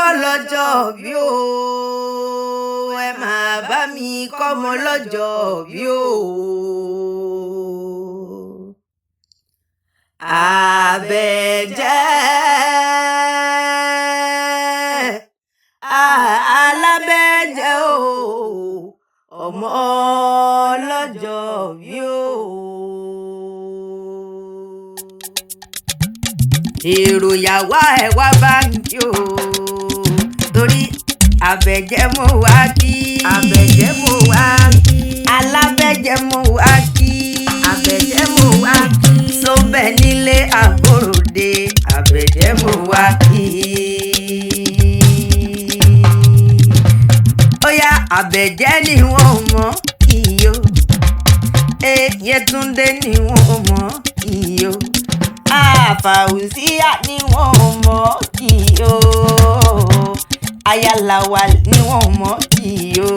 lọ́wọ́ lọ́jọ́ bí o ẹ máa bá mi kọ́mọ lọ́jọ́ bí o. Àbẹ̀jẹ́ alábẹ́jẹ́ o ọmọ lọ́jọ́ bí o. Èrò yàwá ẹ̀ wá báńkì o torí àbẹ̀jẹ́ mo wá kí. Àbẹ̀jẹ́ mo wá kí. Alábẹ́jẹ́ mo wá kí. Àbẹ̀jẹ́ mo wá kí. Sóbẹ̀ nílé àbòròdé àbẹ̀jẹ́ mo wá kí. Óyá àbẹ̀jẹ́ ni wọ́n mọ̀ iyo. Yétúndé ni wọ́n mọ̀ iyo. Fàùsíyà ni wọ́n mọ̀ iyo. Ayáláwa ni wọ́n mọ̀ iyo.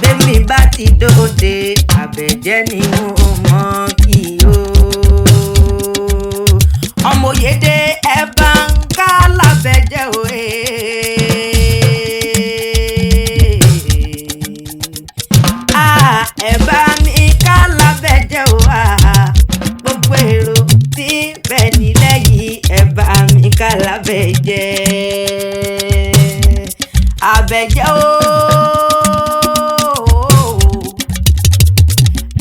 Bẹ́mi bá ti dòde àbẹ̀jẹ́ ni wọ́n mọ̀ iyo. Ọmọ Òyèdè ẹ bá ń ká lábẹ́jẹ́ òye. Ẹ bá mi ká lábẹ́jẹ́ òye. Gbogbo èrò tí bẹ́ẹ̀ nílẹ̀ yìí ẹ bá mi ká lábẹ́jẹ́. Àbẹ̀jẹ́ ooo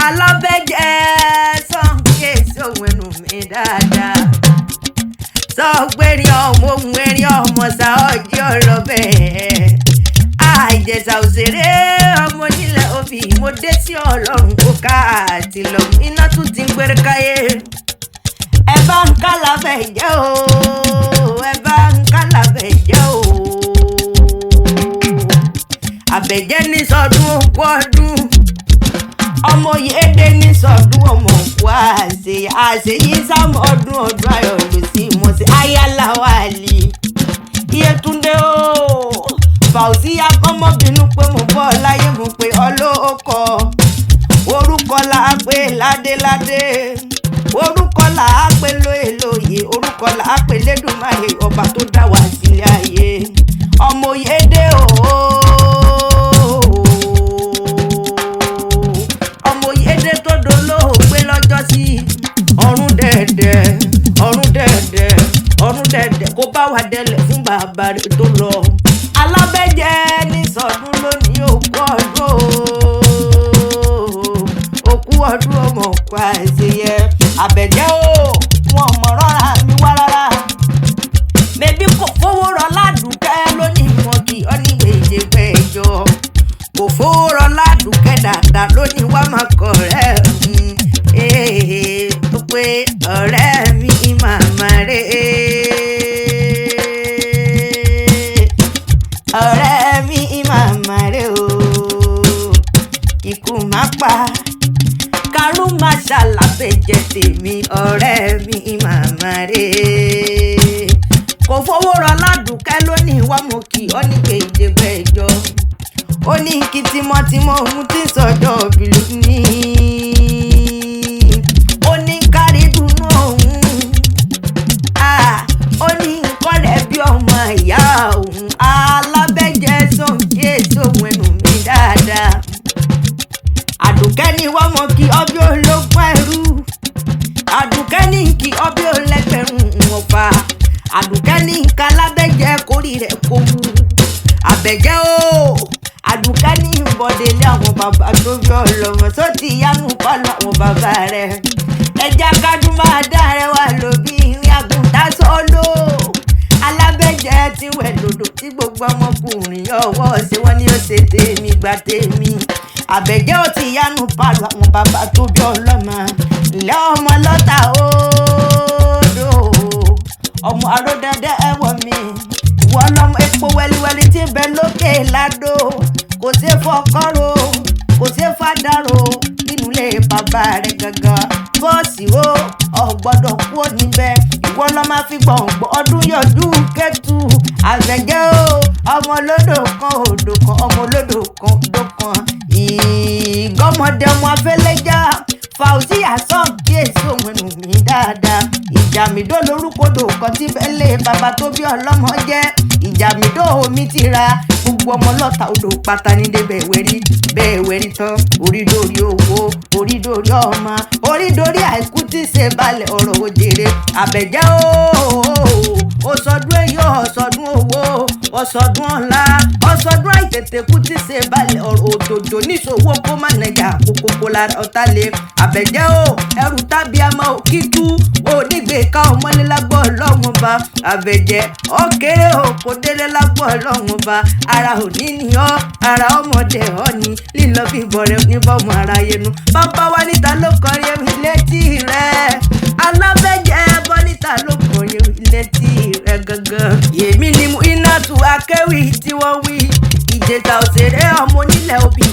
alábẹ́jẹ́ sọ́ǹkè sóhun ẹnu mi dáadáa. Sọ́gbẹ́rin ọmọ ohun erin ọmọ sá ọjí ọ̀rọ̀ bẹ́ẹ̀. Àìjẹ̀sà òṣèré ọmọ nílẹ̀ òbí mo dé sí ọlọ́run kó ká àti lọ iná tún ti ń gbére káyé. Ẹ bá ń ká lábẹ́jẹ́ o ẹ bá ń ká lábẹ́jẹ́ o. Àbẹ̀jẹ́ ní sọdún òkú ọdún ọmọ Òyèdè ní sọdún ọmọ òkú àṣeyí sámọ ọdún ayọ̀ ló sì mọ̀ sí Ayáláwa lì. Yétúndé o Fàùsíyà kọ́mọ́bínú pé mo bọ́ láyé mo pé ọlọ́kọ orúkọ là á pè ládéládé orúkọ là á pè lóyèlóyè orúkọ là á pè lédùmarè ọba tó dá wa sílé ayé. Ọmọ Òyèdè o ọmọ Òyèdè tó dolóògbé lọ́jọ́ sí ọ̀run dẹ̀dẹ̀ ọ̀run dẹ̀dẹ̀ ọ̀run dẹ̀dẹ̀ kó bá wa délẹ̀ fún bàbá rẹ̀ tó lọ. Alábẹ́jẹ́ ní sọdún lónìí òkú ọdún òkú ọdún ọmọ òkú àṣeyẹ. Àbẹ̀jẹ́ o wọn mọ̀ rárá mi wá rárá. Mẹ́bí kò fowó rọ ládùúkẹ́ lónìí wọn kì í ọ́nì méje gbẹ́jọ. Kò fowó rọ ládùúkẹ́ dáadáa lónìí wá máa kọ̀ rẹ́ tó pé ọ̀rẹ́ mi màmá rẹ̀. Ọ̀rẹ́ mi màmá rẹ̀ o ikú má pa kárú má ṣàlàbẹ̀jẹ́ tèmi ọ̀rẹ́ mi màmá rẹ̀. Kò fowó rọ ládùúkẹ́ lónìí wá mo kì ọ́ ní kéde gbẹ́jọ. Ó ní kí tímọ́tímọ́ ohun tí ń sọ̀dọ̀ bìlú ní. Ó ní kárí dùnú òun. Ó ní nǹkan rẹ̀ bí ọmọ ìyá òun. Alábẹ́jẹ́ sọ̀ǹkè sóhun ẹnu mi dáadáa. Àdùkẹ́ ni wọ́n mọ̀ kí ọbẹ̀ ológun ẹrú. Àdùkẹ́ ní kí ọbẹ̀ olẹ́gbẹ̀rún ọ̀fà. Àdùkẹ́ ní nǹkan alábẹ́jẹ́ kórì rẹ̀ kó wú. Àbẹ̀jẹ́ o Àdùkẹ́ ní ìbọ̀délé àwọn bàbá tó bí ọlọ́mọ tó ti yánú pálọ̀ àwọn bàbá rẹ̀. Ẹja kájú máa dá rẹ wá lóbi ìrìn àgùntàn sọ́lọ́. Alábẹ́jẹ́ ti wẹ̀ lòdò tí gbogbo ọmọkùnrin ọwọ́ ṣe wọ́n ní ó ṣe tèmi gba tèmi. Àbẹ̀jẹ́ ò ti yánú pálọ̀ àwọn bàbá tó bí ọlọ́mọ. Ilé ọmọ lọ́tà odò ọmọ aródẹ́dẹ́ ẹ̀wọ̀ mi. Ìwọ lọmọ epo wẹ́líwẹ́lí tí ń bẹ lókè ládò. Kò sí fọkọ́rò kò sí fàdárò nínú ilé bàbá rẹ̀ gangan. Bọ́ọ̀sì o ọ̀gbọ́dọ̀ kú níbẹ̀. Ìwọ lọ máa fi gbọ̀ngbọ̀n ọdún yọjú kẹ́tù. Àbẹ̀jẹ́ o ọmọ olódò kan odò kan ọmọ olódò kan odò kan. Ìgọ́mọdé ọmọ afẹ́lẹ́já Fàùsíyà sọ̀ǹkè sóhun ẹnu mi dáadáa. ìjàmídó lórúkọdò kan tí bẹ́lẹ̀ bàbá tó bí ọlọ́mọ jẹ́ ìjàmídó omi ti ra gbogbo ọmọ lọ́ta odò pátá ní débẹ̀ wẹ̀rí tán orí dórí owó orí dórí ọmọ orí dórí àìkú tí ṣe balẹ̀ ọ̀rọ̀ òjèrè àbẹ̀jẹ́ ó sọdún èyí ọ̀sọdún owó ọ̀sọdún ọ̀la ọ̀sọdún àìtètè kú tí ṣe balẹ̀ ọ̀rọ̀ òjòjò níṣòwò kó má nàjà kókókó lára ọ̀tá lè àbẹ̀jẹ́ ẹrù tábí àmọ́ òkìtú onígbè ká ọmọlé lágbọ́ ọlọ́run ba àbẹ̀jẹ́ ọ̀kẹ́rẹ́ òkò délé lágbọ́ ọlọ́run ba ara òní ni ọ́ ara ọmọdé ọ́ ni lílọ bíbọ̀ rẹ̀ níbọ̀mù ara yẹnu bàbá wa níta ló kọrin ewì létí rẹ̀ alábẹ́jẹ́ bọ́ níta ló kọrin ewì létí rẹ̀ gangan yèmí ni mú iná tu akéwì tí wọ́n wí ìjẹta òṣèré ọmọ onílẹ̀ òbí